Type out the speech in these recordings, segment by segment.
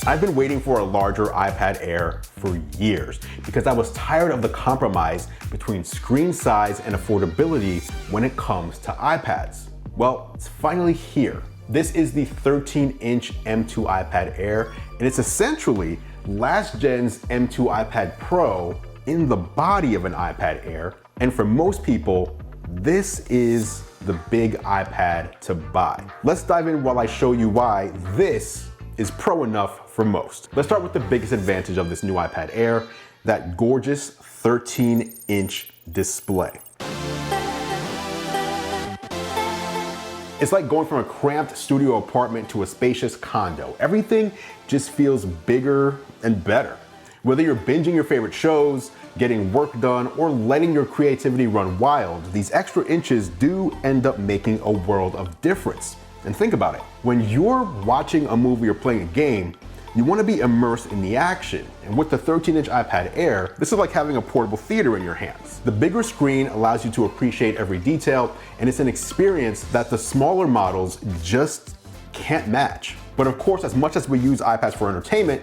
I've been waiting for a larger iPad Air for years because I was tired of the compromise between screen size and affordability when it comes to iPads. Well, it's finally here. This is the 13-inch M2 iPad Air, and it's essentially last gen's M2 iPad Pro in the body of an iPad Air. And for most people, this is the big iPad to buy. Let's dive in while I show you why this is pro enough for most. Let's start with the biggest advantage of this new iPad Air, that gorgeous 13-inch display. It's like going from a cramped studio apartment to a spacious condo. Everything just feels bigger and better. Whether you're binging your favorite shows, getting work done, or letting your creativity run wild, these extra inches do end up making a world of difference. And think about it. When you're watching a movie or playing a game, you want to be immersed in the action. And with the 13-inch iPad Air, this is like having a portable theater in your hands. The bigger screen allows you to appreciate every detail, and it's an experience that the smaller models just can't match. But of course, as much as we use iPads for entertainment,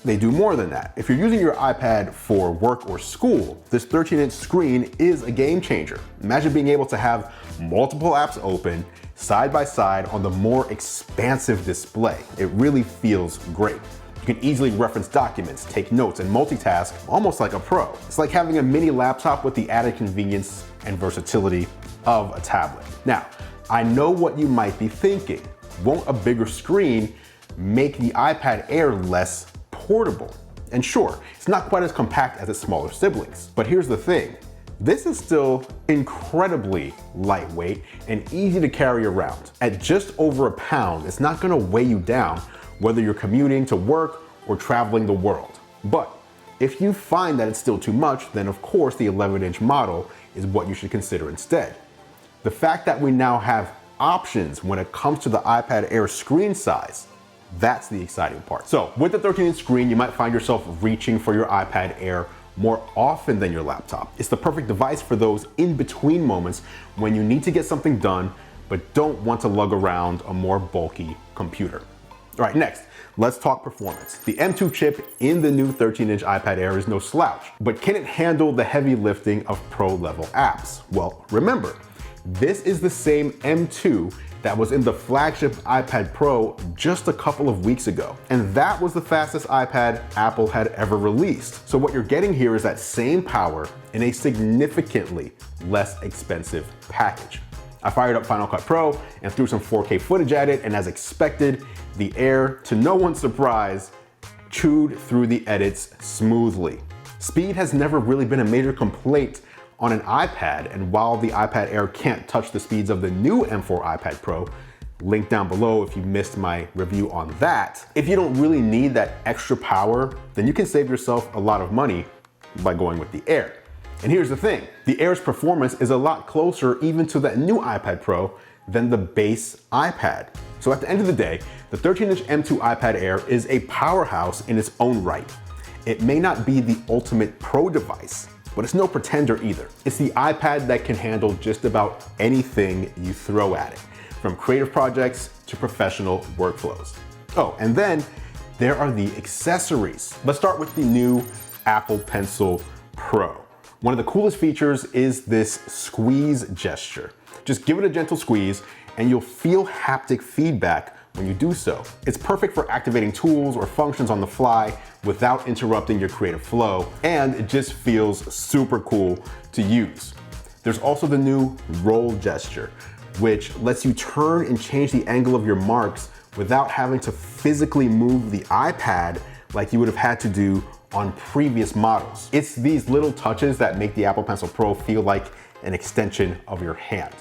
they do more than that. If you're using your iPad for work or school, this 13-inch screen is a game changer. Imagine being able to have multiple apps open side by side on the more expansive display. It really feels great. You can easily reference documents, take notes, and multitask almost like a pro. It's like having a mini laptop with the added convenience and versatility of a tablet. Now, I know what you might be thinking. Won't a bigger screen make the iPad Air less portable? And sure, it's not quite as compact as its smaller siblings. But here's the thing. This is still incredibly lightweight and easy to carry around. At just over a pound, it's not gonna weigh you down whether you're commuting to work or traveling the world. But if you find that it's still too much, then of course the 11-inch model is what you should consider instead. The fact that we now have options when it comes to the iPad Air screen size, that's the exciting part. So with the 13-inch screen, you might find yourself reaching for your iPad Air more often than your laptop. It's the perfect device for those in-between moments when you need to get something done but don't want to lug around a more bulky computer. All right, next, let's talk performance. The M2 chip in the new 13-inch iPad Air is no slouch, but can it handle the heavy lifting of pro-level apps? Well, remember, this is the same M2 that was in the flagship iPad Pro just a couple of weeks ago. And that was the fastest iPad Apple had ever released. So what you're getting here is that same power in a significantly less expensive package. I fired up Final Cut Pro and threw some 4K footage at it, and as expected, the Air, to no one's surprise, chewed through the edits smoothly. Speed has never really been a major complaint on an iPad, and while the iPad Air can't touch the speeds of the new M4 iPad Pro, link down below if you missed my review on that. If you don't really need that extra power, then you can save yourself a lot of money by going with the Air. And here's the thing, the Air's performance is a lot closer even to that new iPad Pro than the base iPad. So at the end of the day, the 13-inch M2 iPad Air is a powerhouse in its own right. It may not be the ultimate pro device, but it's no pretender either. It's the iPad that can handle just about anything you throw at it, from creative projects to professional workflows. Oh, and then there are the accessories. Let's start with the new Apple Pencil Pro. One of the coolest features is this squeeze gesture. Just give it a gentle squeeze and you'll feel haptic feedback when you do so. It's perfect for activating tools or functions on the fly without interrupting your creative flow, and it just feels super cool to use. There's also the new roll gesture, which lets you turn and change the angle of your marks without having to physically move the iPad like you would have had to do on previous models. It's these little touches that make the Apple Pencil Pro feel like an extension of your hand.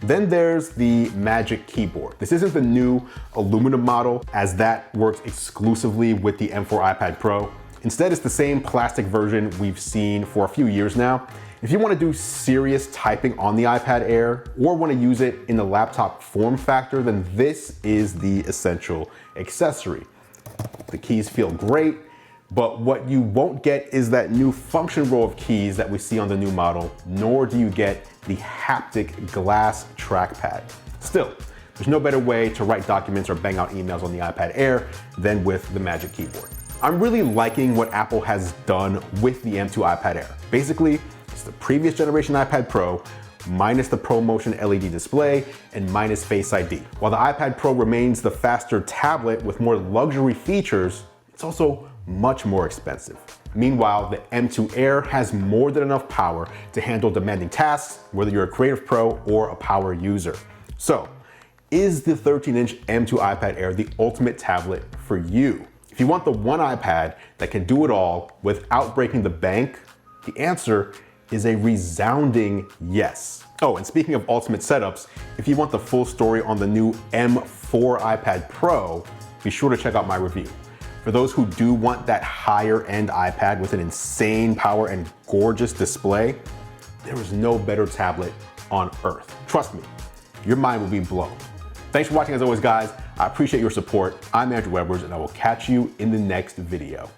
Then there's the Magic Keyboard. This isn't the new aluminum model, as that works exclusively with the M4 iPad Pro. Instead, it's the same plastic version we've seen for a few years now. If you want to do serious typing on the iPad Air or want to use it in the laptop form factor, then this is the essential accessory. The keys feel great, but what you won't get is that new function row of keys that we see on the new model, nor do you get the haptic glass trackpad. Still, There's no better way to write documents or bang out emails on the iPad Air than with the Magic Keyboard. I'm really liking what Apple has done with the M2 iPad Air. Basically, it's the previous generation iPad Pro minus the ProMotion LED display and minus Face ID. While the iPad Pro remains the faster tablet with more luxury features, it's also much more expensive. Meanwhile, the M2 Air has more than enough power to handle demanding tasks, whether you're a creative pro or a power user. So, is the 13-inch M2 iPad Air the ultimate tablet for you? If you want the one iPad that can do it all without breaking the bank, the answer is a resounding yes. Oh, and speaking of ultimate setups, if you want the full story on the new M4 iPad Pro, be sure to check out my review. For those who do want that higher end iPad with an insane power and gorgeous display, there is no better tablet on earth. Trust me, your mind will be blown. Thanks for watching as always, guys. I appreciate your support. I'm Andru Edwards, and I will catch you in the next video.